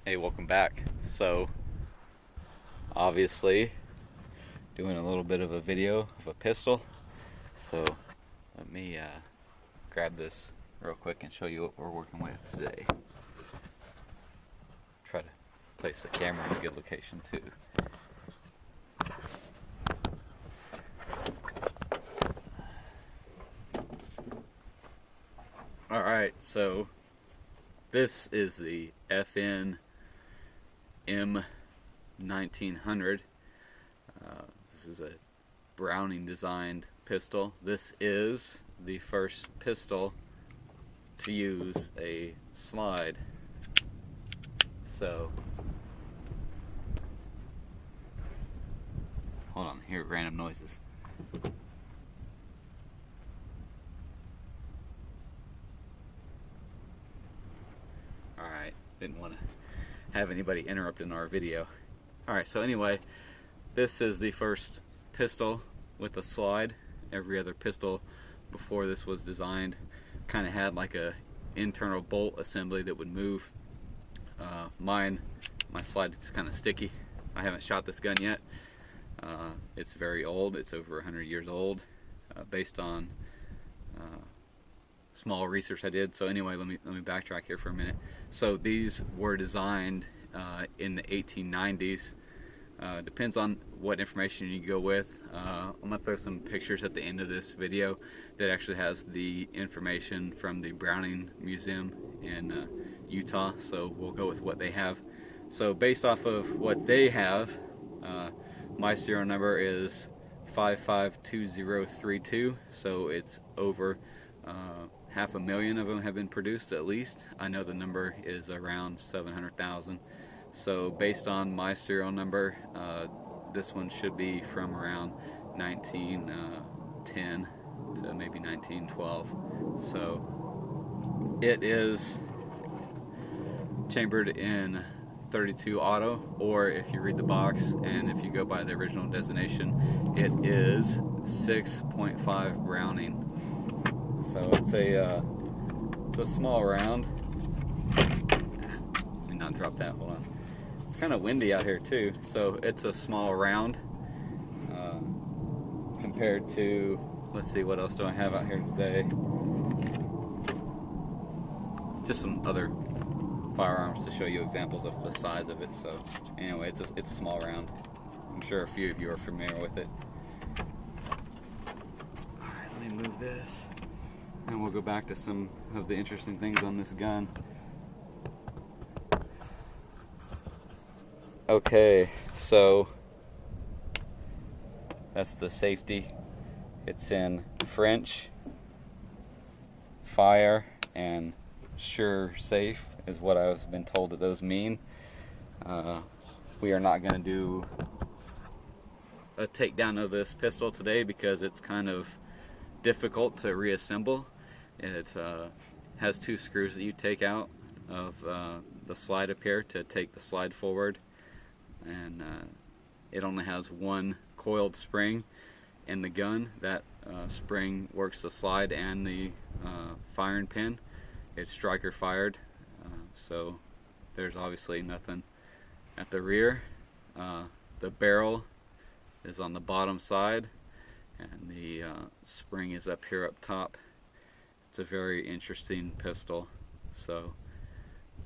Hey, welcome back. So, obviously, doing a little bit of a video of a pistol. So, let me grab this real quick and show you what we're working with today. Try to place the camera in a good location too. Alright, so this is the FN M1900. This is a Browning designed pistol. This is the first pistol to use a slide. So, hold on, hear random noises. Alright, didn't want to have anybody interrupting our video. Alright, so anyway, this is the first pistol with a slide. Every other pistol before this was designed kind of had like a internal bolt assembly that would move. My slide is kind of sticky. I haven't shot this gun yet. It's very old. It's over 100 years old, based on small research I did. So anyway, let me backtrack here for a minute. So these were designed in the 1890s. Depends on what information you go with. I'm gonna throw some pictures at the end of this video that actually has the information from the Browning Museum in Utah. So we'll go with what they have. So based off of what they have, my serial number is 552032. So it's over 500,000 of them have been produced at least. I know the number is around 700,000. So based on my serial number, this one should be from around 1910 to maybe 1912. So it is chambered in 32 auto, or if you read the box and if you go by the original designation, it is 6.5 Browning. So it's a small round. Let me not drop that. Hold on. It's kind of windy out here too, so it's a small round compared to, let's see, what else do I have out here today? Just some other firearms to show you examples of the size of it. So anyway, it's a small round. I'm sure a few of you are familiar with it. Alright, let me move this and we'll go back to some of the interesting things on this gun. Okay, so that's the safety. It's in French. Fire and sure safe is what I've been told that those mean. We are not going to do a takedown of this pistol today because it's kind of difficult to reassemble. It has two screws that you take out of the slide up here to take the slide forward, and it only has one coiled spring in the gun. That spring works the slide and the firing pin. It's striker fired, so there's obviously nothing at the rear. The barrel is on the bottom side and the spring is up here up top. It's a very interesting pistol, so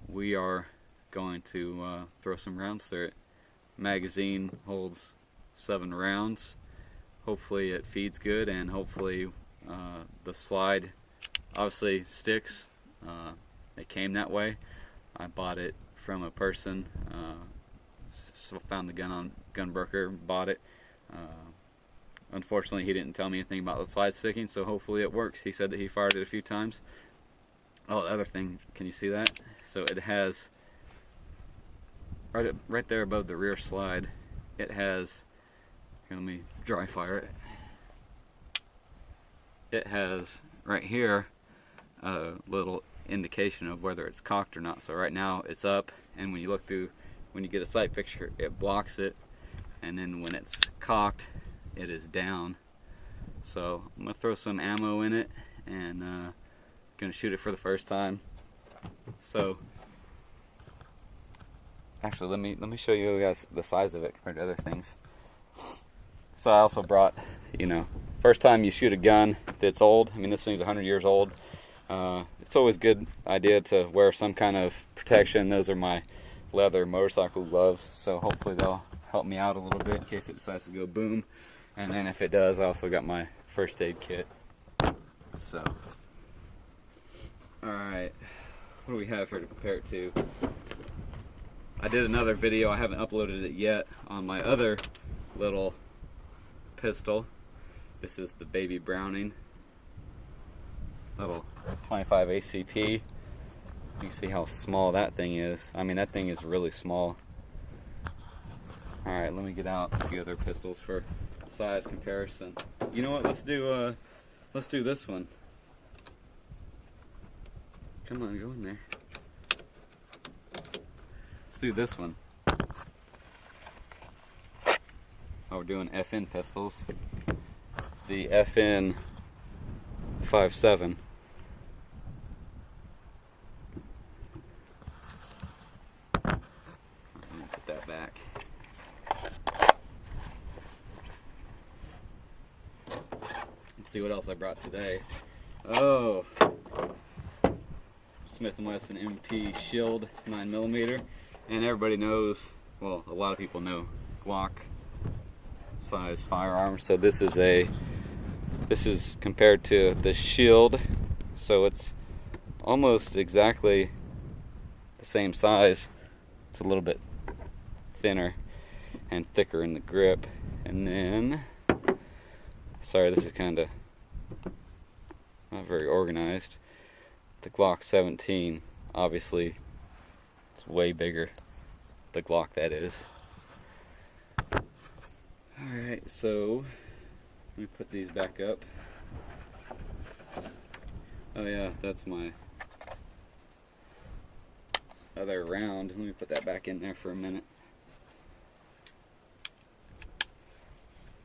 we are going to throw some rounds through it. Magazine holds 7 rounds. Hopefully it feeds good, and hopefully the slide obviously sticks. It came that way. I bought it from a person, found the gun on Gunbroker, bought it. Unfortunately, he didn't tell me anything about the slide sticking, so hopefully it works. He said that he fired it a few times. Oh, the other thing, can you see that? So it has, right there above the rear slide, it has, here, let me dry fire it. It has right here a little indication of whether it's cocked or not. So right now it's up, and when you look through, when you get a sight picture, it blocks it, and then when it's cocked, it is down. So I'm gonna throw some ammo in it and gonna shoot it for the first time. So Actually, let me show you guys the size of it compared to other things. So I also brought, first time you shoot a gun that's old. I mean, this thing's 100 years old. It's always a good idea to wear some kind of protection. Those are my leather motorcycle gloves, so hopefully they'll help me out a little bit in case it decides to go boom. And then if it does, I also got my first aid kit. So, alright, what do we have here to compare it to? I did another video, I haven't uploaded it yet, on my other little pistol. This is the Baby Browning, little 25 ACP. You can see how small that thing is. I mean, that thing is really small. Alright, let me get out a few other pistols for size comparison. You know what, let's do this one. Come on, go in there. Let's do this one. Oh, we're doing FN pistols. The FN 57. Put that back. Let's see what else I brought today. Oh, Smith & Wesson MP Shield 9mm, and everybody knows, well, a lot of people know Glock size firearms. So this is compared to the Shield, so it's almost exactly the same size. It's a little bit thinner and thicker in the grip. And then, sorry, this is kind of not very organized. The Glock 17, obviously, it's way bigger. The Glock, that is. Alright, so let me put these back up. Oh yeah, that's my other round. Let me put that back in there for a minute.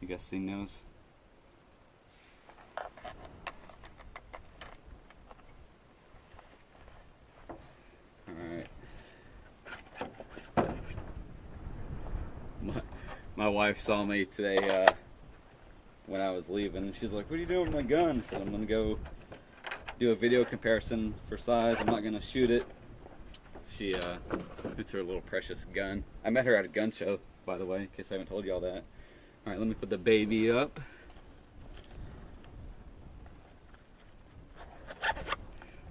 You guys seen those? Alright. My wife saw me today when I was leaving, and she's like, "What are you doing with my gun?" I said, "I'm going to go do a video comparison for size. I'm not going to shoot it." It's her little precious gun. I met her at a gun show, by the way, in case I haven't told you all that. Alright, let me put the baby up.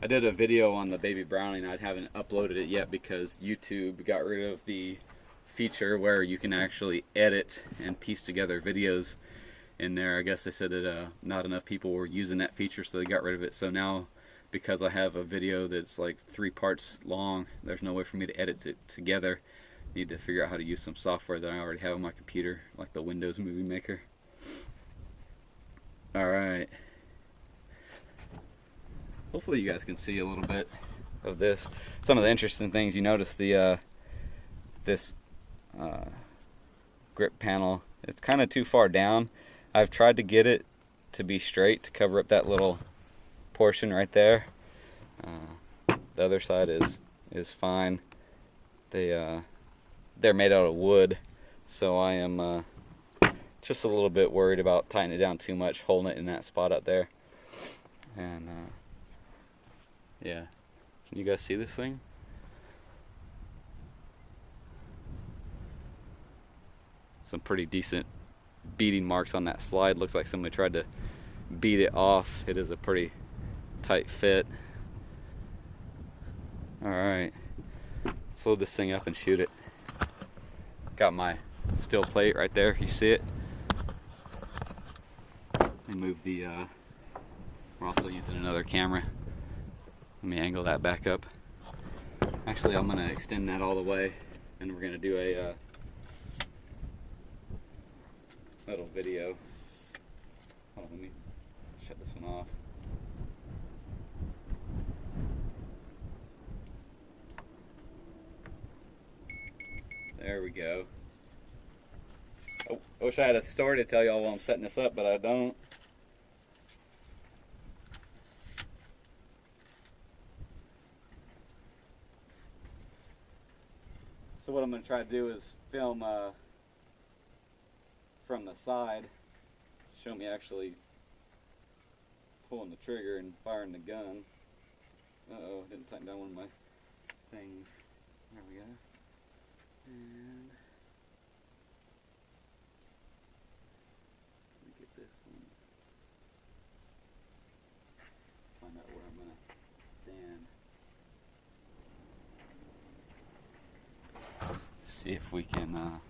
I did a video on the Baby Browning. I haven't uploaded it yet because YouTube got rid of the feature where you can actually edit and piece together videos in there. I guess they said that not enough people were using that feature, so they got rid of it. So now, because I have a video that's like 3 parts long, there's no way for me to edit it together. I need to figure out how to use some software that I already have on my computer, like the Windows Movie Maker. Alright. Hopefully you guys can see a little bit of this. Some of the interesting things, you notice this grip panel, it's kind of too far down. I've tried to get it to be straight to cover up that little portion right there. The other side is fine. They're made out of wood, so I am just a little bit worried about tightening it down too much, holding it in that spot up there. And yeah, can you guys see this thing? Some pretty decent beating marks on that slide. Looks like somebody tried to beat it off. It is a pretty tight fit. Alright, let's load this thing up and shoot it. Got my steel plate right there, you see it? Let me move the, we're also using another camera. Let me angle that back up. Actually, I'm going to extend that all the way, and we're going to do a little video. Hold on, let me shut this one off. There we go. Oh, I wish I had a story to tell y'all while I'm setting this up, but I don't. So what I'm going to try to do is film from the side, show me actually pulling the trigger and firing the gun. Uh-oh, didn't tighten down one of my things. There we go. And let me get this one. Find out where I'm going to stand. See if we can move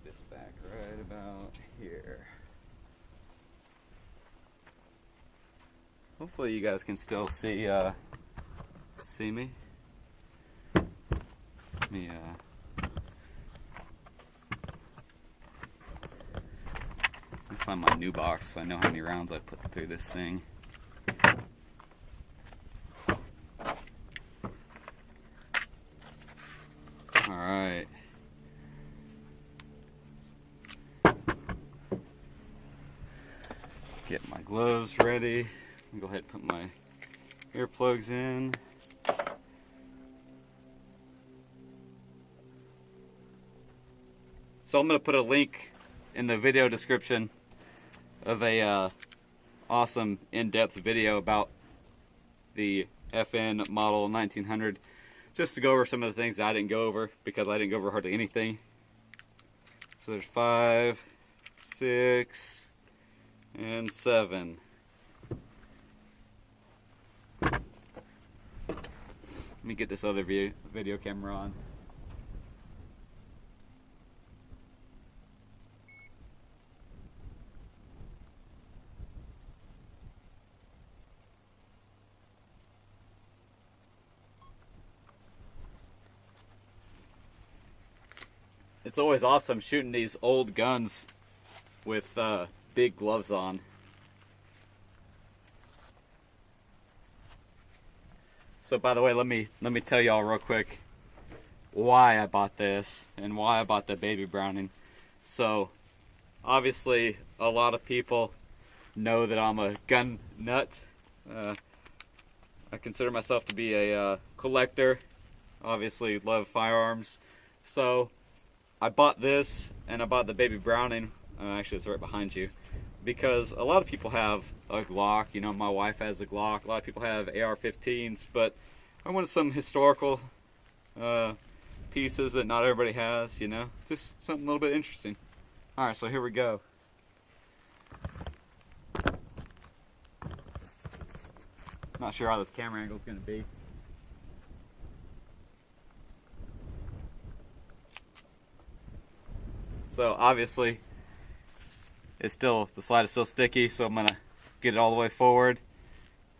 this back right about here. Hopefully you guys can still see me. Let me find my new box so I know how many rounds I put through this thing. Alright. Get my gloves ready. Go ahead and put my earplugs in. So I'm going to put a link in the video description of a awesome in-depth video about the FN model 1900, just to go over some of the things that I didn't go over, because I didn't go over hardly anything. So there's 5, 6, and 7. Let me get this other video camera on. It's always awesome shooting these old guns with big gloves on. So by the way, let me tell y'all real quick why I bought this and why I bought the Baby Browning. So obviously a lot of people know that I'm a gun nut. I consider myself to be a collector. Obviously love firearms. So I bought this and I bought the Baby Browning. Actually, it's right behind you. Because a lot of people have a Glock, you know, my wife has a Glock, a lot of people have AR-15s, but I wanted some historical pieces that not everybody has, you know, just something a little bit interesting. Alright, so here we go. Not sure how this camera angle is going to be. So obviously, the slide is still sticky, so I'm gonna get it all the way forward,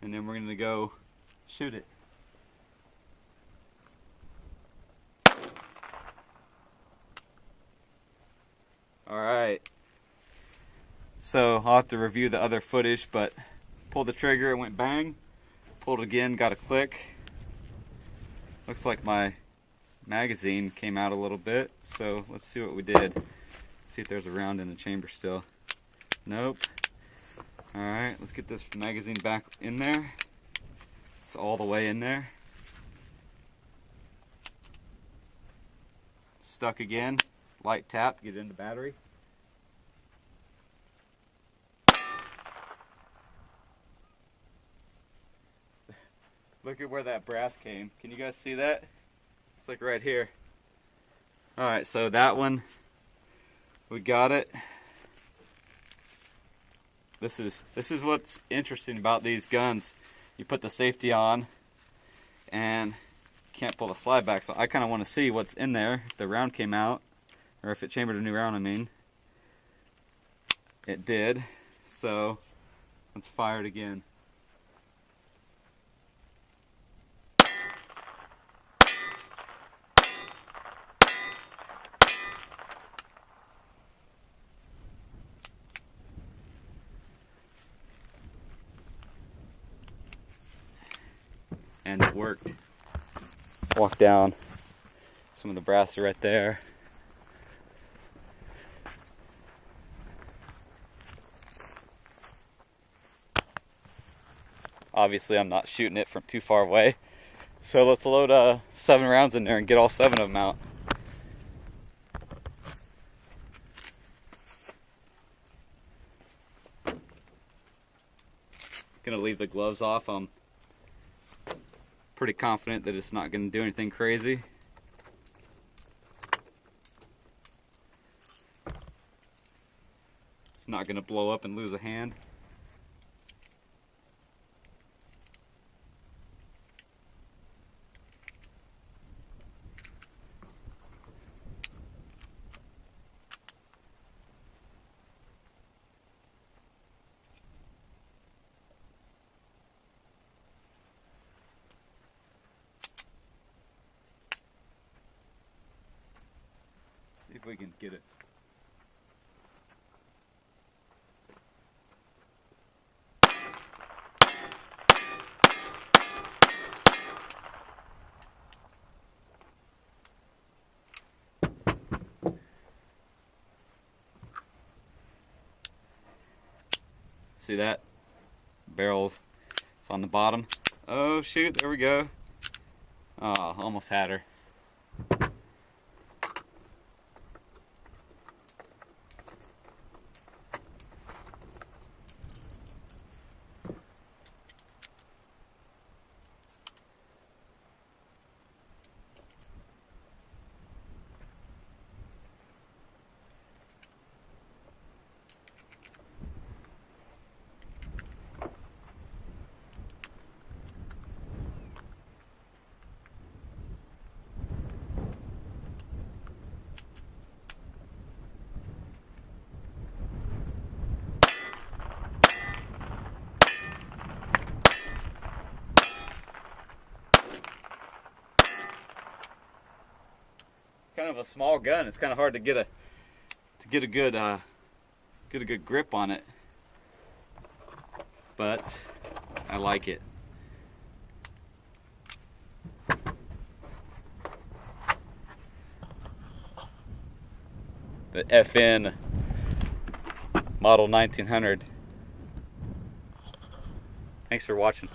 and then we're gonna go shoot it. Alright, so I'll have to review the other footage, but pulled the trigger, it went bang, pulled it again, got a click. Looks like my magazine came out a little bit, so let's see what we did. See if there's a round in the chamber still. Nope. Alright, let's get this magazine back in there. It's all the way in there. Stuck again. Light tap, get it in the battery. Look at where that brass came. Can you guys see that? It's like right here. Alright, so that one, we got it. This is what's interesting about these guns. You put the safety on and can't pull the slide back, so I kind of want to see what's in there, if the round came out, or if it chambered a new round, I mean. It did, so let's fire it again. And it worked. Let's walk down. Some of the brass are right there. Obviously, I'm not shooting it from too far away. So let's load 7 rounds in there and get all 7 of them out. Gonna leave the gloves off. I'm pretty confident that it's not gonna do anything crazy. It's not gonna blow up and lose a hand. See if we can get it. See that? Barrels. It's on the bottom. Oh shoot, there we go. Oh, almost had her. Kind of a small gun. It's kind of hard to get a good grip on it, but I like it. The FN Model 1900. Thanks for watching.